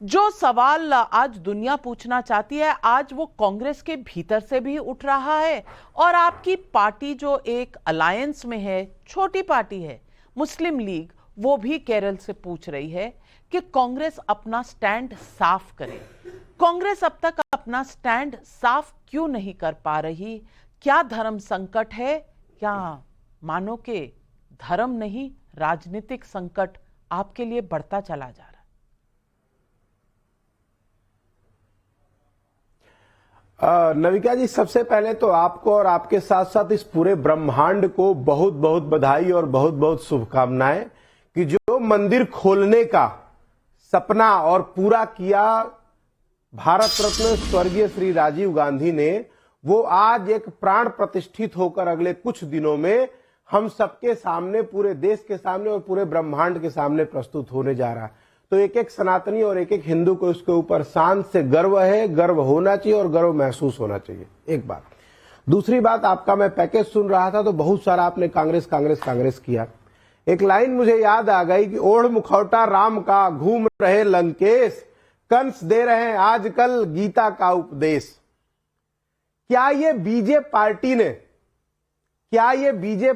जो सवाल आज दुनिया पूछना चाहती है, आज वो कांग्रेस के भीतर से भी उठ रहा है और आपकी पार्टी जो एक अलायंस में है, छोटी पार्टी है मुस्लिम लीग, वो भी केरल से पूछ रही है कि कांग्रेस अपना स्टैंड साफ करे। कांग्रेस अब तक अपना स्टैंड साफ क्यों नहीं कर पा रही? क्या धर्म संकट है? क्या मानो के धर्म नहीं, राजनीतिक संकट आपके लिए बढ़ता चला जा रहा है? नविका जी, सबसे पहले तो आपको और आपके साथ साथ इस पूरे ब्रह्मांड को बहुत बहुत बधाई और बहुत बहुत शुभकामनाएं कि जो मंदिर खोलने का सपना और पूरा किया भारत रत्न स्वर्गीय श्री राजीव गांधी ने, वो आज एक प्राण प्रतिष्ठित होकर अगले कुछ दिनों में हम सबके सामने, पूरे देश के सामने और पूरे ब्रह्मांड के सामने प्रस्तुत होने जा रहा है। तो एक एक सनातनी और एक एक हिंदू को इसके ऊपर शान से गर्व है, गर्व होना चाहिए और गर्व महसूस होना चाहिए। एक बात। दूसरी बात, आपका मैं पैकेज सुन रहा था तो बहुत सारा आपने कांग्रेस कांग्रेस कांग्रेस किया। एक लाइन मुझे याद आ गई कि ओढ़ मुखौटा राम का घूम रहे लंकेश, कंस दे रहे हैं आजकल गीता का उपदेश। क्या ये बीजेपी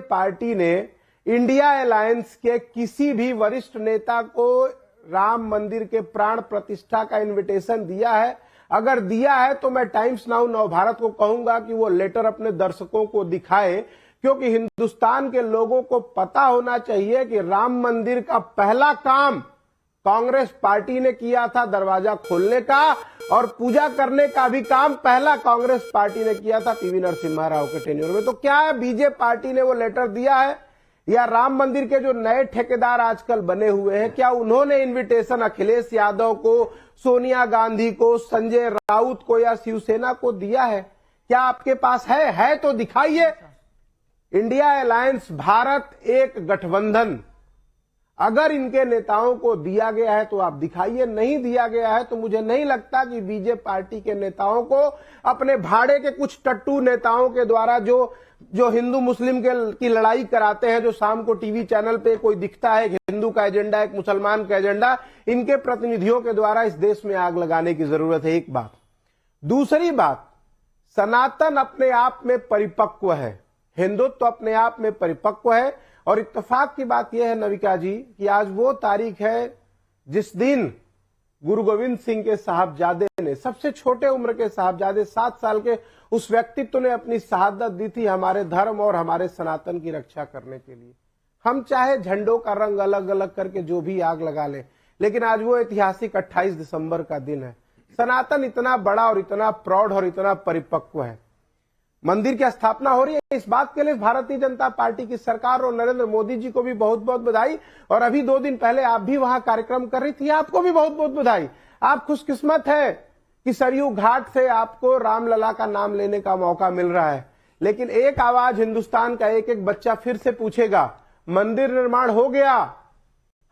पार्टी ने इंडिया अलायंस के किसी भी वरिष्ठ नेता को राम मंदिर के प्राण प्रतिष्ठा का इनविटेशन दिया है? अगर दिया है तो मैं टाइम्स नाउ नवभारत को कहूंगा कि वो लेटर अपने दर्शकों को दिखाए, क्योंकि हिंदुस्तान के लोगों को पता होना चाहिए कि राम मंदिर का पहला काम कांग्रेस पार्टी ने किया था, दरवाजा खोलने का, और पूजा करने का भी काम पहला कांग्रेस पार्टी ने किया था पीवी नरसिम्हा राव के टेन्योर में। तो क्या है, बीजेपी पार्टी ने वो लेटर दिया है? या राम मंदिर के जो नए ठेकेदार आजकल बने हुए हैं, क्या उन्होंने इनविटेशन अखिलेश यादव को, सोनिया गांधी को, संजय राउत को या शिवसेना को दिया है? क्या आपके पास है तो दिखाइए। इंडिया अलायंस, भारत एक गठबंधन, अगर इनके नेताओं को दिया गया है तो आप दिखाइए। नहीं दिया गया है तो मुझे नहीं लगता कि बीजेपी पार्टी के नेताओं को अपने भाड़े के कुछ टट्टू नेताओं के द्वारा जो हिंदू मुस्लिम की लड़ाई कराते हैं, जो शाम को टीवी चैनल पे कोई दिखता है, एक हिंदू का एजेंडा, एक मुसलमान का एजेंडा, इनके प्रतिनिधियों के द्वारा इस देश में आग लगाने की जरूरत है। एक बात। दूसरी बात, सनातन अपने आप में परिपक्व है, हिंदुत्व अपने आप में परिपक्व है। और इत्तेफाक की बात यह है नविका जी कि आज वो तारीख है जिस दिन गुरु गोविंद सिंह के साहबजादे ने, सबसे छोटे उम्र के साहबजादे, 7 साल के उस व्यक्तित्व ने अपनी शहादत दी थी हमारे धर्म और हमारे सनातन की रक्षा करने के लिए। हम चाहे झंडों का रंग अलग अलग करके जो भी आग लगा लें, लेकिन आज वो ऐतिहासिक 28 दिसंबर का दिन है। सनातन इतना बड़ा और इतना प्रौढ़ और इतना परिपक्व है। मंदिर की स्थापना हो रही है, इस बात के लिए भारतीय जनता पार्टी की सरकार और नरेंद्र मोदी जी को भी बहुत बहुत बधाई। और अभी 2 दिन पहले आप भी वहां कार्यक्रम कर रही थी, आपको भी बहुत बहुत बधाई। आप खुशकिस्मत है कि सरयू घाट से आपको रामलला का नाम लेने का मौका मिल रहा है। लेकिन एक आवाज हिंदुस्तान का एक एक बच्चा फिर से पूछेगा, मंदिर निर्माण हो गया,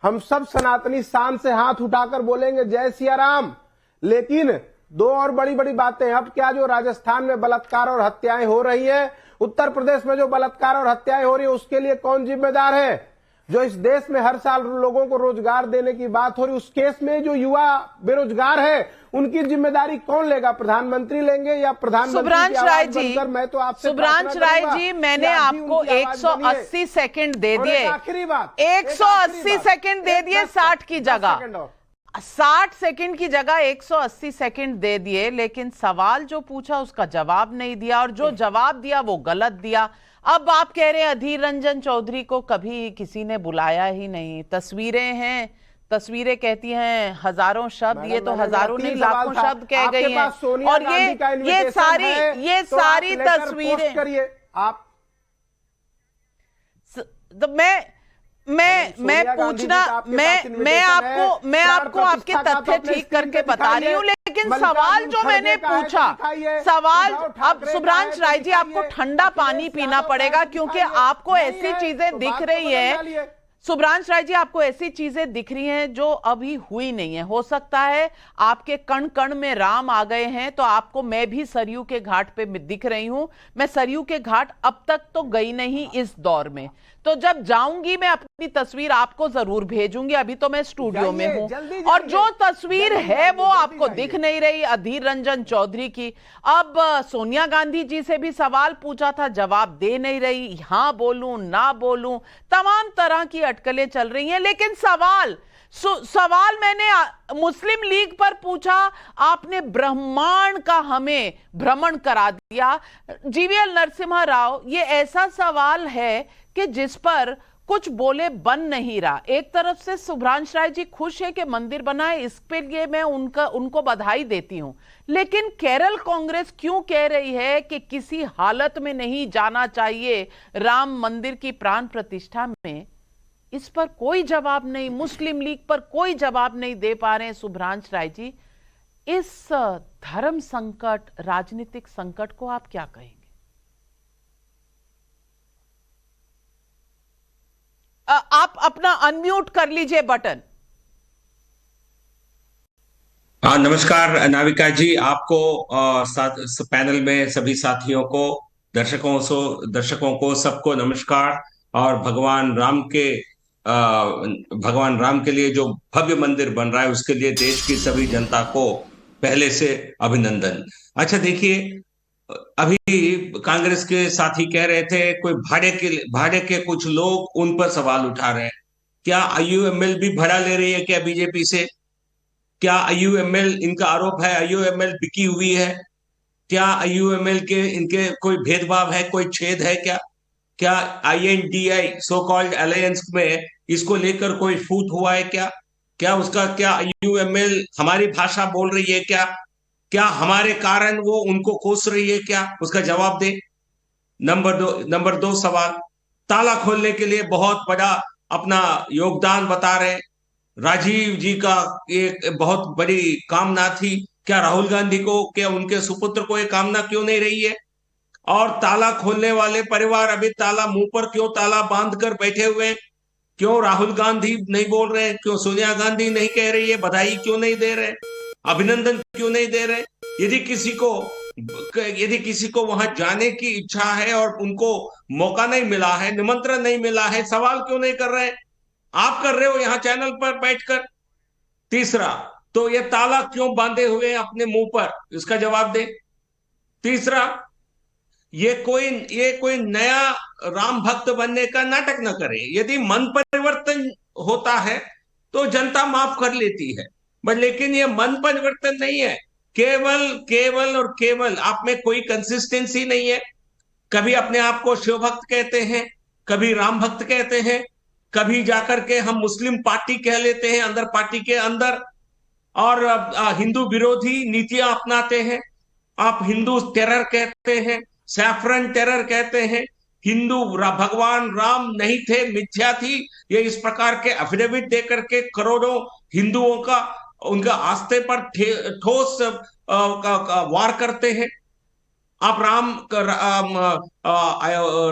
हम सब सनातनी शान से हाथ उठाकर बोलेंगे जय सिया राम। लेकिन 2 और बड़ी बड़ी बातें। अब क्या जो राजस्थान में बलात्कार और हत्याएं हो रही हैं, उत्तर प्रदेश में जो बलात्कार और हत्याएं हो रही है, उसके लिए कौन जिम्मेदार है? जो इस देश में हर साल लोगों को रोजगार देने की बात हो रही, उस केस में जो युवा बेरोजगार है, उनकी जिम्मेदारी कौन लेगा? प्रधानमंत्री लेंगे या प्रधानमंत्री? सुब्रांश राय जी, मैं तो आपसे सुब्रांश राय जी, मैंने आपको 180 सेकंड दे दिए। आखिरी बात, 180 सेकंड दे दिए 60 की जगह, 60 सेकंड की जगह 180 सेकंड दे दिए, लेकिन सवाल जो पूछा उसका जवाब नहीं दिया, और जो जवाब दिया वो गलत दिया। अब आप कह रहे हैं अधीर रंजन चौधरी को कभी किसी ने बुलाया ही नहीं। तस्वीरें हैं, तस्वीरें कहती हैं हजारों शब्द, ये तो हजारों नहीं लाखों शब्द कह गई हैं। और ये सारी तस्वीरें करिए आप। तो मैं आपको आपके तथ्य ठीक करके बता रही हूँ, लेकिन सवाल जो मैंने पूछा, सवाल, अब सुब्रांश राय जी आपको ठंडा पानी पीना पड़ेगा, क्योंकि आपको ऐसी चीजें दिख रही हैं, सुभ्रांश राय जी, आपको ऐसी चीजें दिख रही हैं जो अभी हुई नहीं है। हो सकता है आपके कण कण में राम आ गए हैं, तो आपको मैं भी सरयू के घाट पे दिख रही हूं। मैं सरयू के घाट अब तक तो गई नहीं इस दौर में, तो जब जाऊंगी मैं अपनी तस्वीर आपको जरूर भेजूंगी। अभी तो मैं स्टूडियो में हूं और जो तस्वीर है वो आपको दिख नहीं रही अधीर रंजन चौधरी की। अब सोनिया गांधी जी से भी सवाल पूछा था, जवाब दे नहीं रही, हाँ बोलूं ना बोलूं, तमाम तरह की अटकलें चल रही हैं। लेकिन सवाल मैंने मुस्लिम लीग पर पूछा, आपने ब्रह्मांड का हमें भ्रमण करा दिया। जीवीएल नरसिम्हा राव, ये ऐसा सवाल है कि जिस पर कुछ बोले बन नहीं रहा। एक तरफ से सुभ्रांश राय जी खुश है कि मंदिर बना है, इसके लिए मैं उनको बधाई देती हूं, लेकिन केरल कांग्रेस क्यों कह रही है कि किसी हालत में नहीं जाना चाहिए राम मंदिर की प्राण प्रतिष्ठा में? इस पर कोई जवाब नहीं, मुस्लिम लीग पर कोई जवाब नहीं दे पा रहे हैं सुभ्रांश राय जी। इस धर्म संकट, राजनीतिक संकट को आप क्या कहेंगे? आप अपना अनम्यूट कर लीजिए बटन। हाँ, नमस्कार नाविका जी, आपको पैनल में सभी साथियों को, दर्शकों को सबको नमस्कार। और भगवान राम के लिए जो भव्य मंदिर बन रहा है उसके लिए देश की सभी जनता को पहले से अभिनंदन। अच्छा देखिए, अभी कांग्रेस के साथी कह रहे थे कोई भाड़े के कुछ लोग उन पर सवाल उठा रहे हैं। क्या आईयूएमएल भी भाड़ा ले रही है क्या बीजेपी से? क्या आईयूएमएल, इनका आरोप है आईयूएमएल बिकी हुई है? क्या आईयूएमएल के इनके कोई भेदभाव है, कोई छेद है क्या? क्या आईएनडीआई सो कॉल्ड अलायंस में इसको लेकर कोई फूट हुआ है क्या? क्या आईयूएमएल हमारी भाषा बोल रही है क्या? क्या हमारे कारण वो उनको कोस रही है क्या? उसका जवाब दे। नंबर दो सवाल, ताला खोलने के लिए बहुत बड़ा अपना योगदान बता रहे राजीव जी का एक बहुत बड़ी कामना थी। क्या राहुल गांधी को, क्या उनके सुपुत्र को ये कामना क्यों नहीं रही है? और ताला खोलने वाले परिवार अभी ताला मुंह पर क्यों ताला बांध कर बैठे हुए हैं? क्यों राहुल गांधी नहीं बोल रहे? क्यों सोनिया गांधी नहीं कह रही है? बधाई क्यों नहीं दे रहे? अभिनंदन क्यों नहीं दे रहे? यदि किसी को वहां जाने की इच्छा है और उनको मौका नहीं मिला है, निमंत्रण नहीं मिला है, सवाल क्यों नहीं कर रहे? आप कर रहे हो यहां चैनल पर बैठकर। तीसरा, तो ये ताला क्यों बांधे हुए हैं अपने मुंह पर? इसका जवाब दे। तीसरा, ये कोई नया राम भक्त बनने का नाटक न करे। यदि मन परिवर्तन होता है तो जनता माफ कर लेती है, बट लेकिन ये मन परिवर्तन नहीं है। केवल आप में कोई कंसिस्टेंसी नहीं है। कभी अपने आप को शिव भक्त कहते हैं, कभी राम भक्त कहते हैं, कभी जाकर के हम मुस्लिम पार्टी कह लेते हैं अंदर पार्टी के अंदर, और हिंदू विरोधी नीतियां अपनाते हैं। आप हिंदू टेरर कहते हैं, सैफरन टेरर कहते हैं। भगवान राम नहीं थे, मिथ्या थी, ये इस प्रकार के एफिडेविट देकर के करोड़ों हिंदुओं का, उनका आस्थे पर ठोस वार करते हैं। आप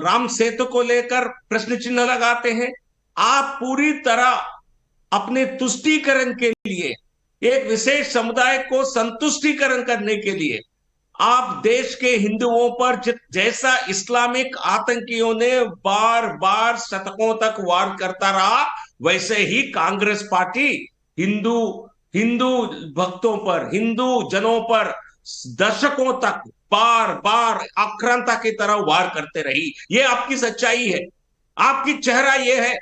राम सेतु को लेकर प्रश्न चिन्ह लगाते हैं। आप पूरी तरह अपने तुष्टीकरण के लिए, एक विशेष समुदाय को संतुष्टीकरण करने के लिए आप देश के हिंदुओं पर जैसा इस्लामिक आतंकियों ने बार बार शतकों तक वार करता रहा, वैसे ही कांग्रेस पार्टी हिंदू भक्तों पर, हिंदू जनों पर दशकों तक बार बार आक्रांता की तरह वार करते रही। ये आपकी सच्चाई है, आपकी चेहरा ये है।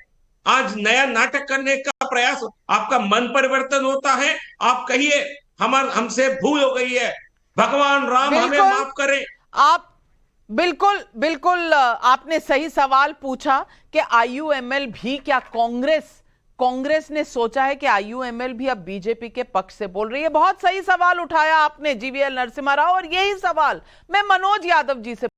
आज नया नाटक करने का प्रयास, आपका मन परिवर्तन होता है, आप कहिए हमसे भूल हो गई है, भगवान राम हमें माफ करें। आप बिल्कुल आपने सही सवाल पूछा कि आईयूएमएल भी, क्या कांग्रेस ने सोचा है कि आईयूएमएल भी अब बीजेपी के पक्ष से बोल रही है? बहुत सही सवाल उठाया आपने जीवीएल नरसिम्हा राव, और यही सवाल मैं मनोज यादव जी से